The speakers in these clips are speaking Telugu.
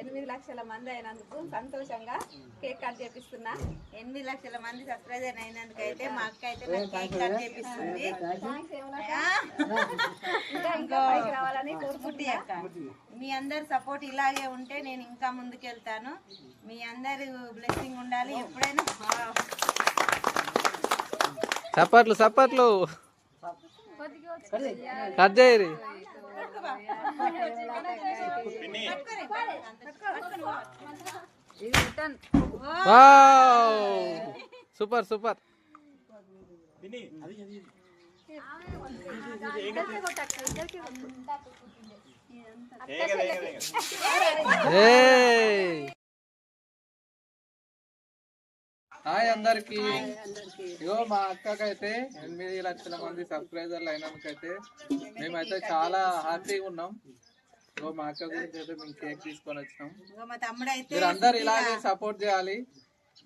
8 లక్షల మంది అయినందుకు సంతోషంగా కేక్ కట్ చేపిస్తున్నా. 8 లక్షల మంది సబ్స్క్రైబర్ అయినందుకు అయితే మా అక్క అయితే నాకు కేక్ కట్ చేపిస్తుంది. ఇంకా పైకి రావాలని కోరుకుంటున్నా. అక్క మీ అందరి సపోర్ట్ ఇలాగే ఉంటే నేను ఇంకా ముందుకు వెళ్తాను. మీ అందరి బ్లెస్సింగ్ ఉండాలి ఎప్పుడైనా. చప్పట్లు చప్పట్లు కట్ చేయరి. Super super. హాయ్ అందరికి. ఇగో మా అక్కకైతే 8 లక్షల మంది సబ్స్క్రైబర్లు అయినందుకైతే మేమైతే చాలా హ్యాపీగా ఉన్నాం. ఇగో మా అక్క గురించి అయితే మేము కేక్ తీసుకొని వచ్చినాం. మీరు అందరు ఇలాగే సపోర్ట్ చేయాలి.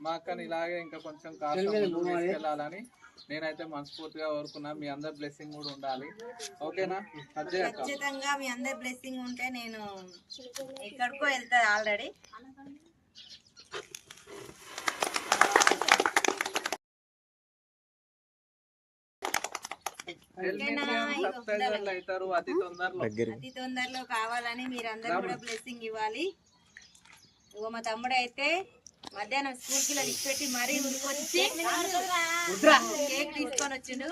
మా అక్కని ఇలాగే ఇంకా కొంచెం కాస్త తీసుకెళ్ళాలని నేనైతే మనస్ఫూర్తిగా కోరుకున్నా. మీ అందరి బ్లెస్సింగ్ కూడా ఉండాలి. ఓకేనా? ఖచ్చితంగా మీ అందరి బ్లెస్సింగ్ ఉంటే నేను ఎక్కడికో వెళ్తా ఆల్రెడీ. అతి తొందరలో కావాలని మీరందరూ కూడా బ్లెస్సింగ్ ఇవ్వాలి. ఇగో మా తమ్ముడు అయితే మధ్యాహ్నం స్కూల్ కి విడిచిపెట్టి మరీ ఉరికొచ్చి కేక్ తీసుకొని వచ్చిండు.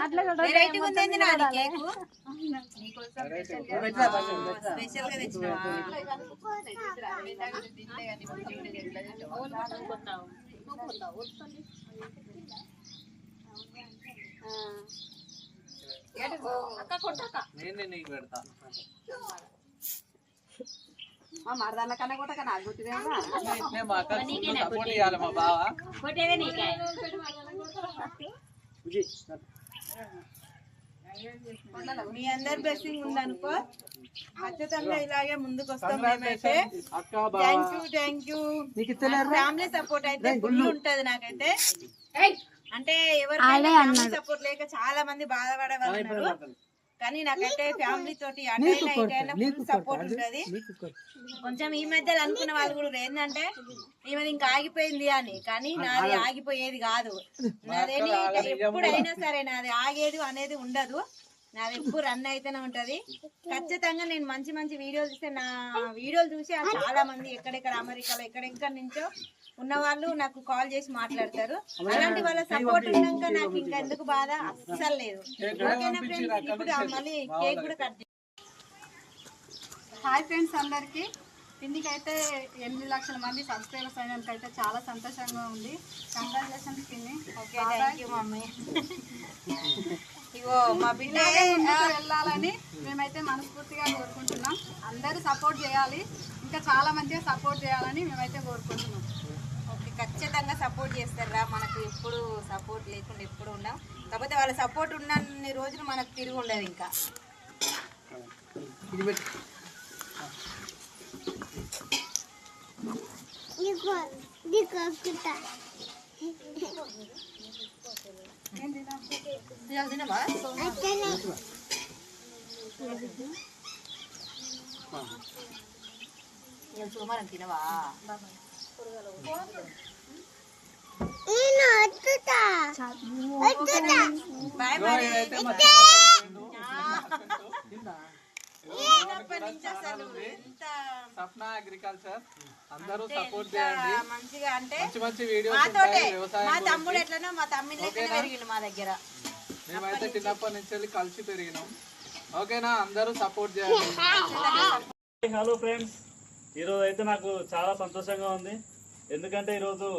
వెరైటీగా ఉంది నాది కేక్. స్పెషల్ గా తెచ్చినావా? నేను నీకు పెడతా. మరదాల కన్నా కొట్టక నాకు గుర్తుదేమో. సపోర్ట్ ఇవ్వాలి మా బావ. మీ అందరి బ్లెస్సింగ్ ఉందనుకో ఖచ్చితంగా ఇలాగే ముందుకు వస్తాం. మేమైతే థ్యాంక్ యూ. ఫ్యామిలీ సపోర్ట్ అయితే ఫుల్ ఉంటది నాకైతే. అంటే ఎవరికైనా సపోర్ట్ లేక చాలా మంది బాధపడే వాళ్ళు ఉన్నారు. కానీ నాకైతే ఫ్యామిలీ తోటి అటైనా ఇటైనా ఫుల్ సపోర్ట్ ఉంటది. కొంచెం ఈ మధ్యలో అనుకున్న వాళ్ళు కూడా ఏంటంటే ఈమెది ఇంకా ఆగిపోయింది అని. కానీ నాది ఆగిపోయేది కాదు. నాదేని ఎప్పుడైనా సరే నాది ఆగేది అనేది ఉండదు. నాది ఎప్పుడు రన్ అయితేనే ఉంటది. ఖచ్చితంగా నేను మంచి మంచి వీడియోలు చూస్తే నా వీడియోలు చూసి చాలా మంది ఎక్కడెక్కడ అమెరికాలో ఎక్కడెక్కడ నుంచో ఉన్న వాళ్ళు నాకు కాల్ చేసి మాట్లాడతారు. అలాంటి వాళ్ళ సపోర్ట్ ఉన్నాక నాకు ఇంకా ఎందుకు బాధ అస్సలు లేదు. ఓకేనా ఫ్రెండ్స్? ఇప్పుడు మళ్ళీ కేక్ కూడా కట్. హాయ్ ఫ్రెండ్స్ అందరికి. పిన్నికైతే 8 లక్షల మంది సబ్స్క్రైబర్స్ అయినందుకైతే చాలా సంతోషంగా ఉంది. కంగ్రాచులేషన్స్ పిన్ని. Okay, thank you mummy. ఇగో మా బిడ్డ వెళ్ళాలని మేమైతే మనస్ఫూర్తిగా కోరుకుంటున్నాం. అందరూ సపోర్ట్ చేయాలి, ఇంకా చాలా మంచిగా సపోర్ట్ చేయాలని మేమైతే కోరుకుంటున్నాం. ఓకే, ఖచ్చితంగా సపోర్ట్ చేస్తారా. మనకు ఎప్పుడు సపోర్ట్ లేకుండా ఎప్పుడు ఉన్నాం. కాకపోతే వాళ్ళ సపోర్ట్ ఉన్నన్ని రోజులు మనకు తిరిగి ఉండదు. ఇంకా సోమవారం తినవా? సప్నా అగ్రికల్చర్ అందరూ సపోర్ట్ చేయండి. మంచిగా అంటే మంచి మంచి వీడియోస్. మా తమ్ముడు ఎట్లనో మా తమ్ముడు పెరిగిండు మా దగ్గర. మేమైతే చిన్నప్పటి నుంచి కలిసి పెరిగినాం. ఓకేనా? అందరూ సపోర్ట్ చేయండి. హలో ఫ్రెండ్స్, ఈరోజు అయితే నాకు చాలా సంతోషంగా ఉంది. ఎందుకంటే ఈరోజు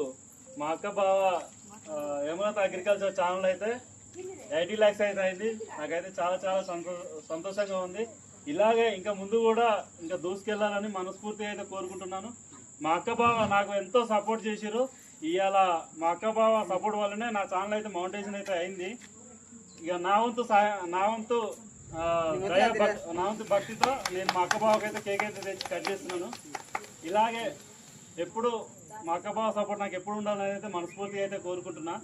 మా అక్క బావ హేమలత అగ్రికల్చర్ ఛానల్ అయితే 80 lakhs అయితే అయింది. నాకైతే చాలా చాలా సంతోషంగా ఉంది. ఇలాగే ఇంకా ముందు కూడా ఇంకా దూసుకెళ్ళాలని మనస్ఫూర్తిగా అయితే కోరుకుంటున్నాను. మా అక్క బావ నాకు ఎంతో సపోర్ట్ చేసిరు. ఇవాళ మా అక్క బావ సపోర్ట్ వల్లనే నా ఛానల్ అయితే మౌంటేషన్ అయితే అయింది. ఇక నా వంతు భక్తితో నేను మా అక్క బావకి అయితే కేక్ అయితే తెచ్చి కట్ చేస్తున్నాను. ఇలాగే ఎప్పుడు మా అక్క బావ సపోర్ట్ నాకు ఎప్పుడు ఉండాలని అయితే మనస్ఫూర్తిగా అయితే కోరుకుంటున్నా.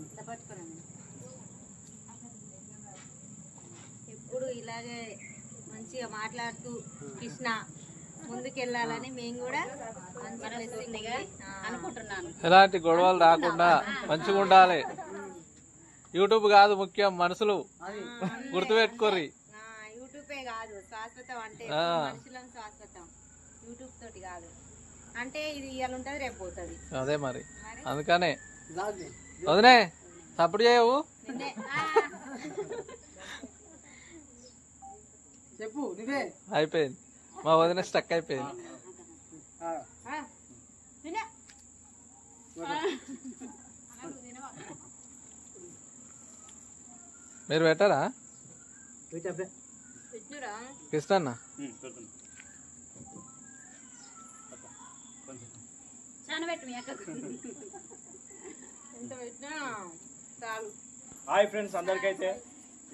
ఎప్పుడు ఇలాగే మంచిగా మాట్లాడుతూ కృష్ణ ముందుకెళ్ళాలని మేము కూడా మంచి blessing గా అనుకుంటున్నాను. ఎలాంటి గొడవలు రాకుండా మంచిగా ఉండాలి. యూట్యూబ్ కాదు ముఖ్యం, మనుషులు గుర్తుపెట్టుకోర్రి. యూట్యూబే కాదు శాశ్వతం, అంటే మనుషులం శాశ్వతం, యూట్యూబ్ తోటి కాదు. అంటే ఇది ఇవాళ ఉంటది రేపు పోతుంది. అదే మరి అందుకనే వదినే సపోర్ట్ చేయవు. చెప్పు నువ్వే. అయిపోయింది, మా వదిన స్టక్ అయిపోయింది. మీరు పెట్టారా కృష్ణన్న? హాయ్ ఫ్రెండ్స్ అందరికైతే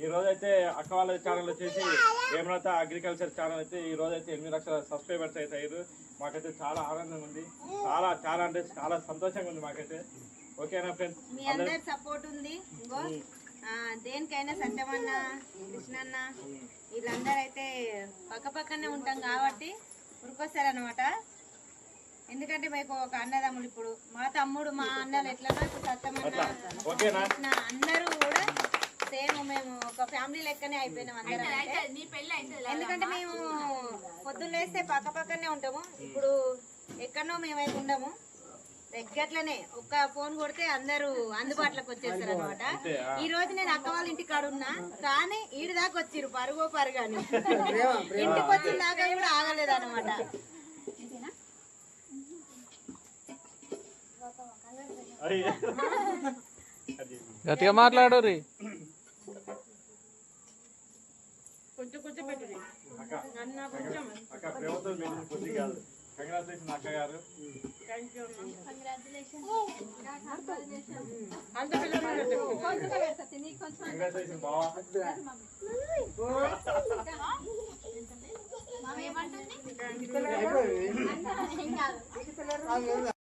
ఈ రోజైతే అక్క వాళ్ళ ఛానల్ వచ్చేసి హేమలత అగ్రికల్చర్ ఛానల్ అయితే ఈ రోజైతే 8 లక్షల సబ్స్క్రైబర్స్ అయితే అయ్యారు. మాకైతే చాలా ఆనందంగా ఉంది, చాలా చాలా అంటే చాలా సంతోషంగా ఉంది మాకైతే. ఓకేనా ఫ్రెండ్స్, మీ అందరి సపోర్ట్ ఉంది. ఇంకో దేనికైనా సత్యమన్న, కృష్ణన్న వీళ్ళందరూ అయితే పక్కనే ఉంటాం కాబట్టి ఉరికొస్తారనమాట. ఎందుకంటే మీకు ఒక అన్నదమ్ముడు, ఇప్పుడు మా తమ్ముడు మా అన్నలు ఎట్లనో ఇప్పుడు సత్యమన్న కృష్ణ అందరూ కూడా సేమ్ మేము ఒక ఫ్యామిలీ లెక్కనే అయిపోయినాం అందరం. ఎందుకంటే మేము పొద్దున్న లేస్తే పక్కనే ఉంటాము. ఇప్పుడు ఎక్కడనో మేమైతే ఉండము, దగ్గరలోనే ఒక్క ఫోన్ కొడితే అందరూ అందుబాటులోకి వచ్చేస్తారు అనమాట. ఈ రోజు నేను అక్క వాళ్ళ ఇంటి కాడ ఉన్నా, కానీ ఈడి దాకా వచ్చిర్రు పరుగాని ఇంటికి వచ్చిన దాకా కూడా ఆగలేదు అనమాట. గట్టిగా మాట్లాడు రీ. కొంచెం పెట్టు అన్న, కొంచెం అక్క ప్రేమతో కొద్ది కాదు. కంగ్రాచులేషన్ అక్క గారు. కంగ్రాచులేషన్ బావా.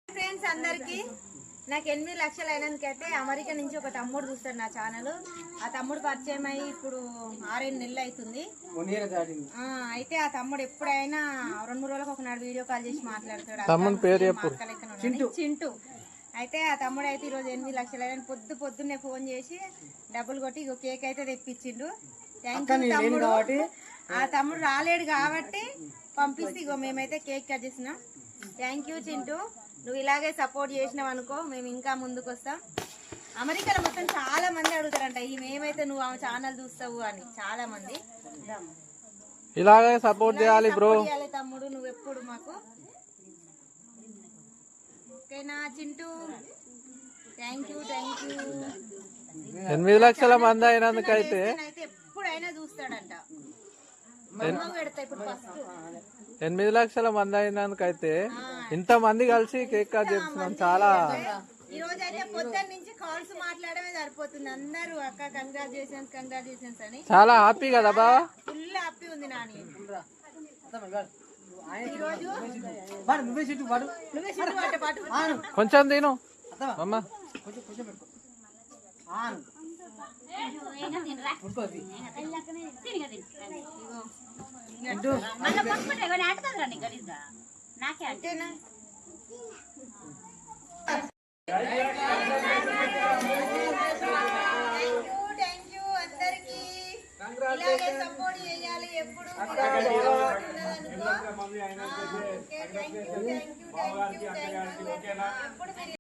ఫ్రెండ్స్ అందరికి నాకు 8 లక్షలు అయినందుకైతే అమెరికా నుంచి ఒక తమ్ముడు చూస్తాడు నా ఛానల్. ఆ తమ్ముడు పరిచయం అయ్యి ఇప్పుడు 6-7 నెలలు అవుతుంది. అయితే ఆ తమ్ముడు ఎప్పుడైనా 2-3 రోజులకు ఒకనాడు వీడియో కాల్ చేసి మాట్లాడతాడు. చింటూ. అయితే ఆ తమ్ముడు అయితే ఈరోజు 8 లక్షలు అయిన పొద్దున్నే ఫోన్ చేసి డబ్బులు కొట్టి కేక్ అయితే తెప్పించిండు. థ్యాంక్ యూ తమ్ముడు. ఆ తమ్ముడు రాలేడు కాబట్టి పంపిస్తే ఇగో మేమైతే కేక్ కట్ చేసినాం. థ్యాంక్ యూ చింటూ, నువ్వు ఇలాగే సపోర్ట్ చేసినావు అనుకో మేము ఇంకా ముందుకు వస్తాం. అమెరికాలో మొత్తం చాలా మంది అడుగుతారంట మేమైతే నువ్వు ఆమె ఛానల్ చూస్తావు అని, చాలా మంది. ఇలాగే సపోర్ట్ చేయాలి బ్రో. తమ్ముడు నువ్వు ఎప్పుడు మాకు. ఓకేనా చింటూ, థ్యాంక్ యూ. 8 లక్షల మంది అయినందుకైతే ఎప్పుడైనా చూస్తాడంట. 8 లక్షల మంది అయినందుకైతే ఇంత మంది కలిసి కేక్ కట్ చేస్తున్నాం. చాలా ఈ రోజు అయితే పొద్దున్న నుంచి కాల్స్ మాట్లాడమే సరిపోతుంది. అందరూ అక్క కంగ్రాచులేషన్స్ అని చాలా హ్యాపీ కదా బావా. ఫుల్ హ్యాపీ ఉంది నాని. కొంచెం తిను అమ్మ. ఇలాగే సపోర్ట్ చేయాలి ఎప్పుడు.